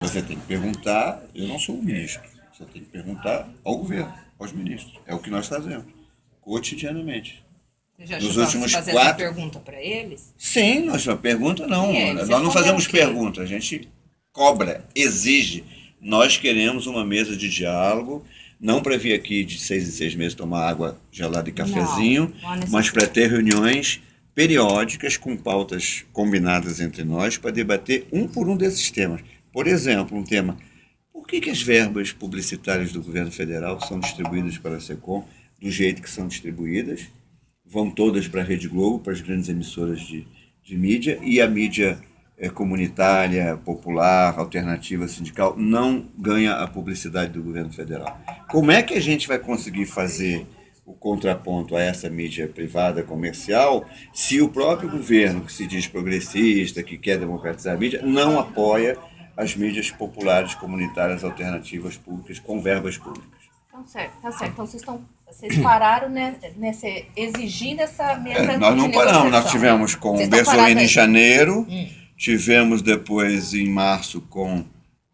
Você tem que perguntar, eu não sou o ministro, você tem que perguntar ao governo, aos ministros. É o que nós fazemos, cotidianamente. Você já Nos chegou a últimos fazer 4... essa pergunta para eles? Sim, nós não pergunta não. E eles Nós não fazemos responderam o quê? pergunta, a gente cobra, exige. Nós queremos uma mesa de diálogo, não para vir aqui de 6 em 6 meses tomar água gelada e cafezinho, Não há mas necessidade. para ter reuniões periódicas com pautas combinadas entre nós para debater um por um desses temas. Por exemplo, um tema: por que as verbas publicitárias do governo federal são distribuídas para a SECOM do jeito que são distribuídas? Vão todas para a Rede Globo, para as grandes emissoras de mídia, e a mídia comunitária, popular, alternativa, sindical, não ganha a publicidade do governo federal. Como é que a gente vai conseguir fazer o contraponto a essa mídia privada, comercial, se o próprio governo, que se diz progressista, que quer democratizar a mídia, não apoia as mídias populares, comunitárias, alternativas, públicas, com verbas públicas? Tá certo. Então vocês pararam exigindo essa mesa Nós de não paramos, negociação. nós tivemos com Vocês o estão parados Bersolini em aí? janeiro, tivemos depois em março com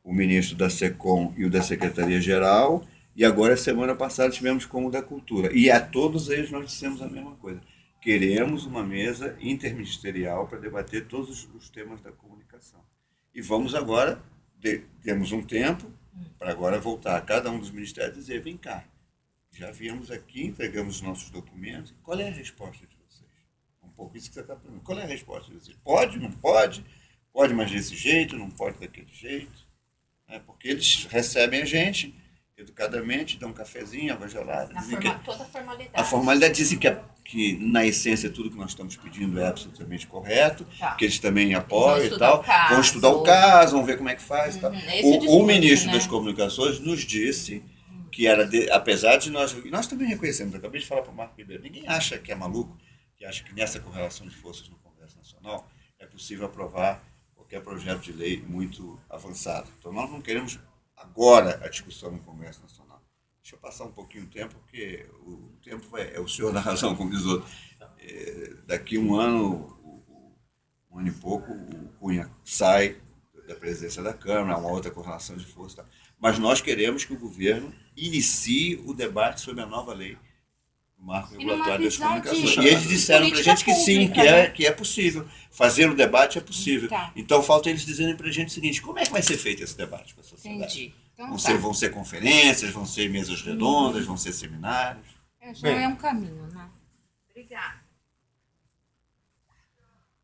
o ministro da SECOM e o da Secretaria-Geral, e agora, semana passada, tivemos com o da Cultura. E a todos eles nós dissemos a mesma coisa. Queremos uma mesa interministerial para debater todos os temas da comunicação. E vamos agora, temos um tempo, para agora voltar a cada um dos ministérios e dizer: vem cá, já viemos aqui, entregamos os nossos documentos, qual é a resposta de vocês? Um pouco isso que você está perguntando. Qual é a resposta de vocês? Pode, não pode? Pode, mas desse jeito, não pode daquele jeito? Porque eles recebem a gente educadamente, dão um cafezinho, água gelada. Toda a formalidade. A formalidade dizem que, na essência, tudo que nós estamos pedindo é absolutamente correto, que eles também apoiam e tal. Vão estudar o caso, vão ver como é que faz e tal. O ministro das Comunicações nos disse que apesar de nós também reconhecemos, eu acabei de falar para o Marco Ribeiro, ninguém acha que é maluco, que acha que nessa correlação de forças no Congresso Nacional é possível aprovar qualquer projeto de lei muito avançado. Então nós não queremos agora a discussão no Congresso Nacional. Deixa eu passar um pouquinho o tempo, porque o tempo é o senhor da razão, como diz o outro. Daqui um ano e pouco, o Cunha sai da presidência da Câmara, há uma outra correlação de força. Tá? Mas nós queremos que o governo inicie o debate sobre a nova lei do marco regulatório das comunicações. E eles disseram para a gente que sim, que é possível. Fazer o debate é possível. Tá. Então falta eles dizerem para a gente o seguinte: como é que vai ser feito esse debate com a sociedade? Entendi. Então, vão ser conferências, vão ser mesas redondas, vão ser seminários. Já é um caminho, né? Obrigada.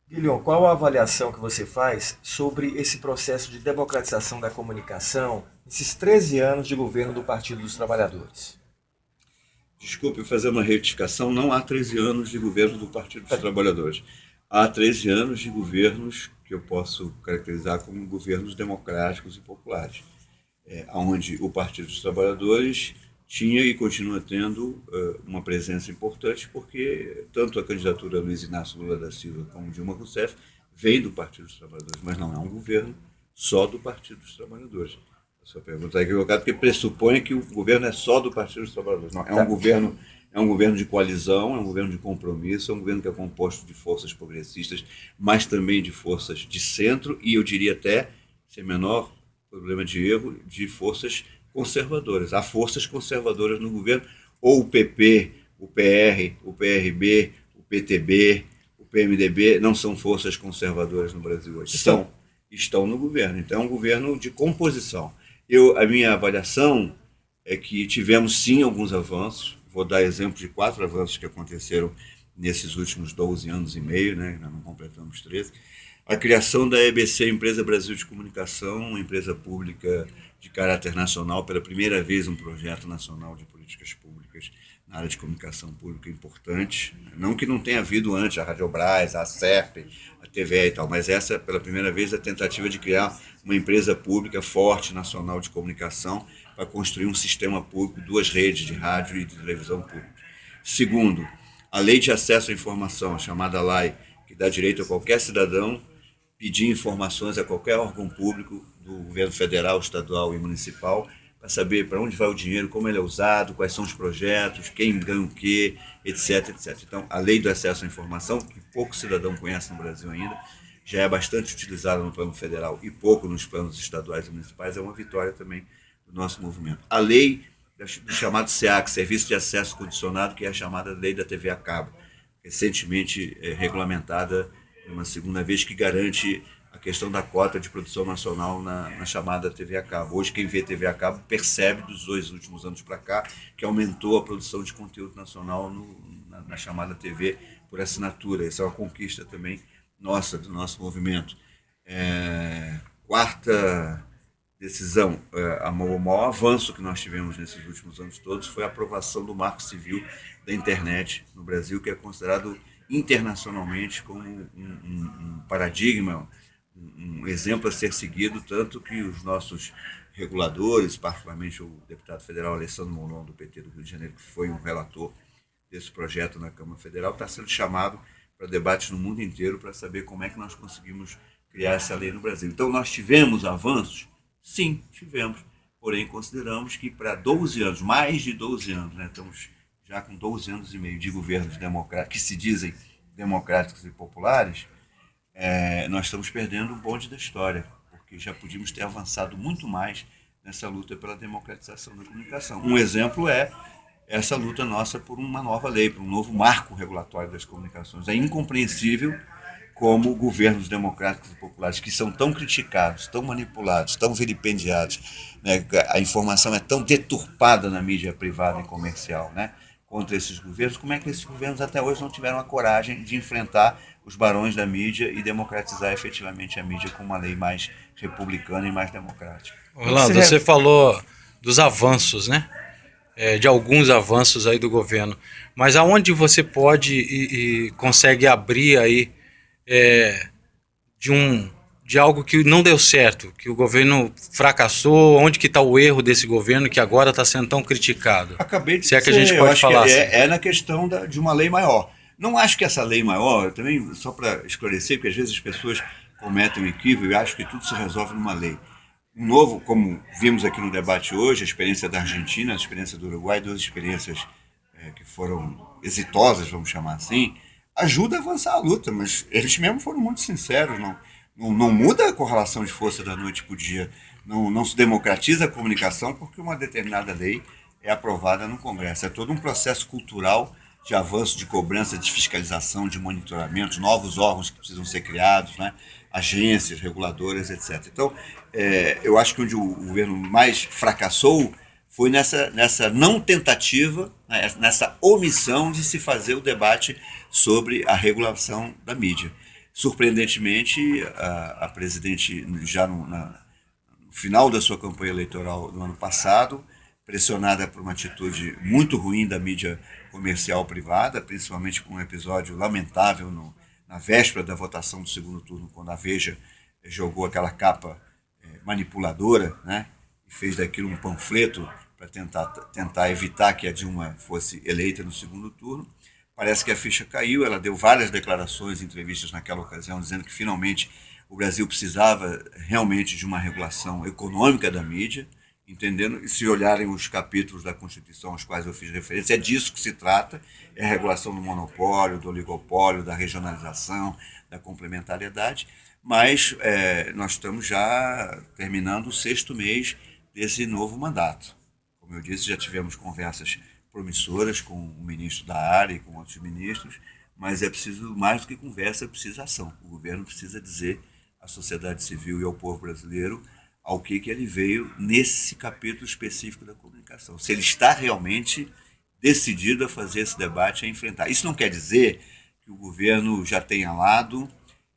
Guilherme, qual a avaliação que você faz sobre esse processo de democratização da comunicação nesses 13 anos de governo do Partido dos Trabalhadores? Desculpe fazer uma retificação, não há 13 anos de governo do Partido dos Trabalhadores. Há 13 anos de governos que eu posso caracterizar como governos democráticos e populares, onde o Partido dos Trabalhadores tinha e continua tendo uma presença importante, porque tanto a candidatura Luiz Inácio Lula da Silva como Dilma Rousseff vem do Partido dos Trabalhadores, mas não é um governo só do Partido dos Trabalhadores. A sua pergunta é equivocada, porque pressupõe que o governo é só do Partido dos Trabalhadores. Não, é um governo de coalizão, é um governo de compromisso, é um governo que é composto de forças progressistas, mas também de forças de centro e, eu diria até, sem menor problema de erro, de forças conservadoras. Há forças conservadoras no governo, ou o PP, o PR, o PRB, o PTB, o PMDB, não são forças conservadoras no Brasil hoje. Estão no governo. Então é um governo de composição. A minha avaliação é que tivemos sim alguns avanços. Vou dar exemplo de 4 avanços que aconteceram nesses últimos 12 anos e meio, né? Nós não completamos 13. A criação da EBC, Empresa Brasil de Comunicação, uma empresa pública de caráter nacional, pela primeira vez um projeto nacional de políticas públicas na área de comunicação pública importante. Não que não tenha havido antes a Radiobras, a SERP, a TVE e tal, mas essa, pela primeira vez, a tentativa de criar uma empresa pública forte, nacional de comunicação, para construir um sistema público, 2 redes de rádio e de televisão pública. Segundo, a Lei de Acesso à Informação, a chamada LAI, que dá direito a qualquer cidadão pedir informações a qualquer órgão público do governo federal, estadual e municipal, para saber para onde vai o dinheiro, como ele é usado, quais são os projetos, quem ganha o quê, etc, etc. Então, a Lei do Acesso à Informação, que pouco cidadão conhece no Brasil ainda, já é bastante utilizada no plano federal e pouco nos planos estaduais e municipais, é uma vitória também do nosso movimento. A lei do chamado SEAC, Serviço de Acesso Condicionado, que é a chamada lei da TV a cabo, recentemente regulamentada uma segunda vez, que garante a questão da cota de produção nacional na chamada TV a cabo. Hoje, quem vê TV a cabo percebe, dos 2 últimos anos para cá, que aumentou a produção de conteúdo nacional na chamada TV por assinatura. Essa é uma conquista também nossa, do nosso movimento. Quarta decisão, o maior avanço que nós tivemos nesses últimos anos todos foi a aprovação do Marco Civil da Internet no Brasil, que é considerado internacionalmente como um paradigma, um exemplo a ser seguido, tanto que os nossos reguladores, particularmente o deputado federal Alessandro Molon, do PT do Rio de Janeiro, que foi um relator desse projeto na Câmara Federal, está sendo chamado para debates no mundo inteiro para saber como é que nós conseguimos criar essa lei no Brasil. Então, nós tivemos avanços? Sim, tivemos. Porém, consideramos que para 12 anos, mais de 12 anos, né, estamos já com 12 anos e meio de governos democráticos, que se dizem democráticos e populares, nós estamos perdendo o bonde da história, porque já podíamos ter avançado muito mais nessa luta pela democratização da comunicação. Um exemplo é essa luta nossa por uma nova lei, por um novo marco regulatório das comunicações. É incompreensível como governos democráticos e populares, que são tão criticados, tão manipulados, tão vilipendiados, né, a informação é tão deturpada na mídia privada e comercial, né, contra esses governos, como é que esses governos até hoje não tiveram a coragem de enfrentar os barões da mídia e democratizar efetivamente a mídia com uma lei mais republicana e mais democrática? Orlando, você falou dos avanços, né? De alguns avanços aí do governo, mas aonde você pode e consegue abrir aí de algo que não deu certo, que o governo fracassou, onde que está o erro desse governo que agora está sendo tão criticado? Acabei de dizer, que a gente pode falar assim. Na questão de uma lei maior. Não acho que essa lei maior, também só para esclarecer, porque às vezes as pessoas cometem um equívoco e acham que tudo se resolve numa lei. Novo, como vimos aqui no debate hoje, a experiência da Argentina, a experiência do Uruguai, 2 experiências que foram exitosas, vamos chamar assim, ajuda a avançar a luta, mas eles mesmos foram muito sinceros, não muda a correlação de força da noite para o dia, não se democratiza a comunicação porque uma determinada lei é aprovada no Congresso. É todo um processo cultural de avanço, de cobrança, de fiscalização, de monitoramento, novos órgãos que precisam ser criados, né? Agências, reguladoras, etc. Então, eu acho que onde o governo mais fracassou foi nessa não tentativa, né, nessa omissão de se fazer o debate sobre a regulação da mídia. Surpreendentemente, a presidente, já no final da sua campanha eleitoral no ano passado, pressionada por uma atitude muito ruim da mídia comercial privada, principalmente com um episódio lamentável na véspera da votação do segundo turno, quando a Veja jogou aquela capa manipuladora, né, e fez daquilo um panfleto para tentar evitar que a Dilma fosse eleita no segundo turno. Parece que a ficha caiu, ela deu várias declarações, entrevistas naquela ocasião, dizendo que finalmente o Brasil precisava realmente de uma regulação econômica da mídia, entendendo, e se olharem os capítulos da Constituição aos quais eu fiz referência, é disso que se trata, é a regulação do monopólio, do oligopólio, da regionalização, da complementariedade, mas nós estamos já terminando o 6º mês desse novo mandato. Como eu disse, já tivemos conversas promissoras com o ministro da área e com outros ministros, mas é preciso mais do que conversa, é preciso ação. O governo precisa dizer à sociedade civil e ao povo brasileiro ao que ele veio nesse capítulo específico da comunicação. Se ele está realmente decidido a fazer esse debate, a enfrentar. Isso não quer dizer que o governo já tenha lado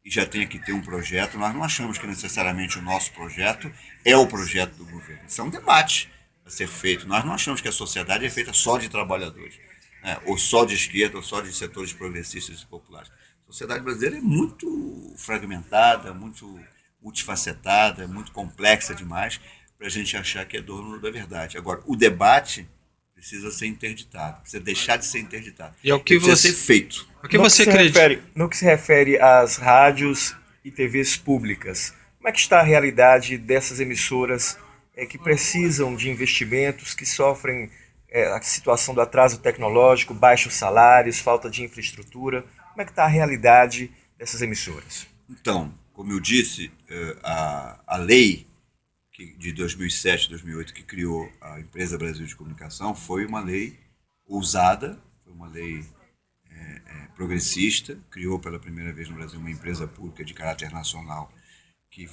e já tenha que ter um projeto. Nós não achamos que necessariamente o nosso projeto é o projeto do governo. Isso é um debate a ser feito. Nós não achamos que a sociedade é feita só de trabalhadores, né, ou só de esquerda, ou só de setores progressistas e populares. A sociedade brasileira é muito fragmentada, muito multifacetada, muito complexa demais para a gente achar que é dono da verdade. Agora, o debate precisa ser interditado, precisa deixar de ser interditado. E é o que precisa ser feito. O que você acredita? No que se refere às rádios e TVs públicas, como é que está a realidade dessas emissoras que precisam de investimentos, que sofrem a situação do atraso tecnológico, baixos salários, falta de infraestrutura? Como é que está a realidade dessas emissoras? Então, como eu disse, a lei de 2007, 2008, que criou a Empresa Brasil de Comunicação, foi uma lei ousada, foi uma lei progressista, criou pela primeira vez no Brasil uma empresa pública de caráter nacional que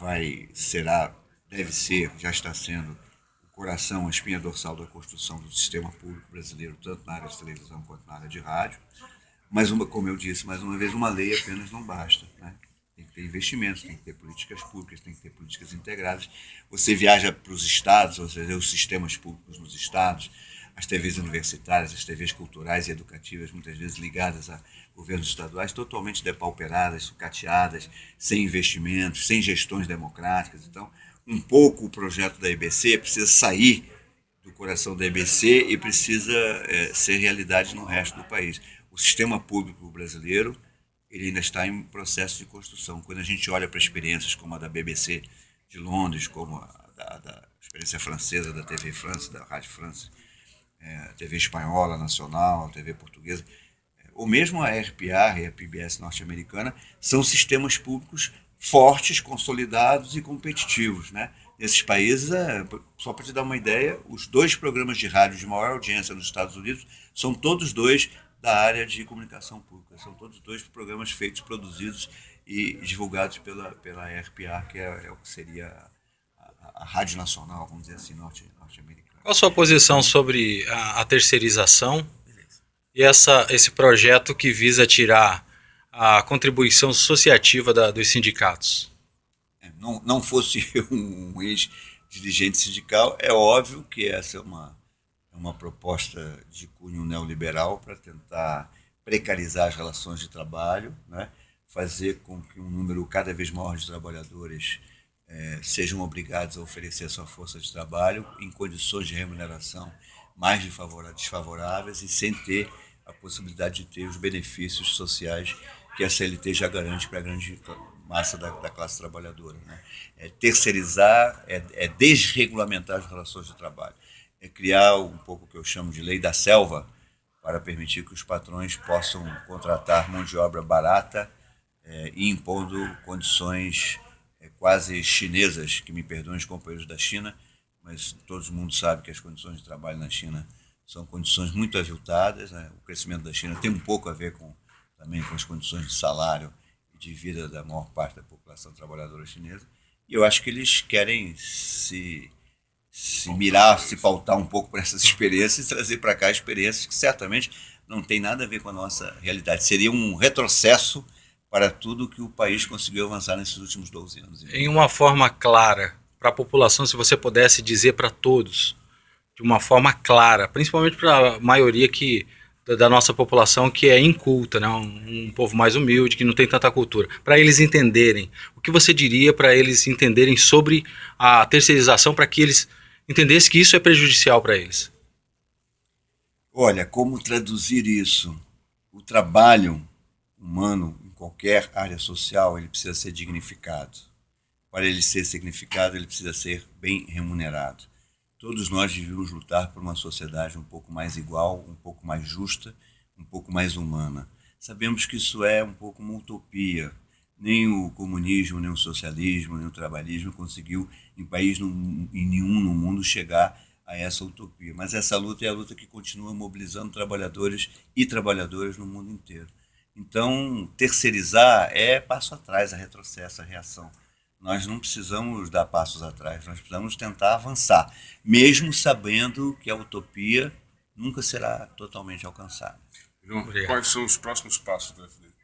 deve ser, já está sendo o coração, a espinha dorsal da construção do sistema público brasileiro, tanto na área de televisão quanto na área de rádio. Mas, como eu disse, mais uma vez, uma lei apenas não basta, né? Tem que ter investimentos, tem que ter políticas públicas, tem que ter políticas integradas. Você viaja para os estados, você vê os sistemas públicos nos estados, as TVs universitárias, as TVs culturais e educativas, muitas vezes ligadas a governos estaduais, totalmente depauperadas, sucateadas, sem investimentos, sem gestões democráticas. Então, um pouco o projeto da EBC precisa sair do coração da EBC e precisa ser realidade no resto do país. O sistema público brasileiro ele ainda está em processo de construção. Quando a gente olha para experiências como a da BBC de Londres, como da experiência francesa, da TV France, da Rádio France, a TV espanhola, nacional, a TV portuguesa, ou mesmo a RPA e a PBS norte-americana, são sistemas públicos fortes, consolidados e competitivos, né? Nesses países, só para te dar uma ideia, os 2 programas de rádio de maior audiência nos Estados Unidos são todos 2 da área de comunicação pública. São todos 2 programas feitos, produzidos e divulgados pela RPA, que é o que seria a Rádio Nacional, vamos dizer assim, norte-americana. Qual a sua posição sobre a terceirização e esse projeto que visa tirar a contribuição associativa dos sindicatos? Não fosse um ex-dirigente sindical, é óbvio que essa é uma proposta de cunho neoliberal para tentar precarizar as relações de trabalho, né? Fazer com que um número cada vez maior de trabalhadores sejam obrigados a oferecer sua força de trabalho em condições de remuneração mais desfavoráveis e sem ter a possibilidade de ter os benefícios sociais que a CLT já garante para a grande massa da classe trabalhadora, né? Terceirizar, desregulamentar as relações de trabalho, criar um pouco o que eu chamo de lei da selva para permitir que os patrões possam contratar mão de obra barata e impondo condições quase chinesas, que me perdoem os companheiros da China, mas todo mundo sabe que as condições de trabalho na China são condições muito aviltadas, né? O crescimento da China tem um pouco a ver também com as condições de salário e de vida da maior parte da população trabalhadora chinesa. E eu acho que eles querem se pautar um pouco para essas experiências e trazer para cá experiências que certamente não tem nada a ver com a nossa realidade. Seria um retrocesso para tudo que o país conseguiu avançar nesses últimos 12 anos. Em uma forma clara, para a população, se você pudesse dizer para todos, de uma forma clara, principalmente para a maioria da nossa população que é inculta, né? Um povo mais humilde, que não tem tanta cultura, para eles entenderem, o que você diria para eles entenderem sobre a terceirização, para que eles entendessem que isso é prejudicial para eles? Olha, como traduzir isso? O trabalho humano em qualquer área social, ele precisa ser dignificado. Para ele ser significado, ele precisa ser bem remunerado. Todos nós devíamos lutar por uma sociedade um pouco mais igual, um pouco mais justa, um pouco mais humana. Sabemos que isso é um pouco uma utopia. Nem o comunismo, nem o socialismo, nem o trabalhismo conseguiu, em nenhum no mundo, chegar a essa utopia. Mas essa luta é a luta que continua mobilizando trabalhadores e trabalhadoras no mundo inteiro. Então, terceirizar é passo atrás, a retrocesso, a reação. Nós não precisamos dar passos atrás, nós precisamos tentar avançar, mesmo sabendo que a utopia nunca será totalmente alcançada. Quais são os próximos passos da FDP?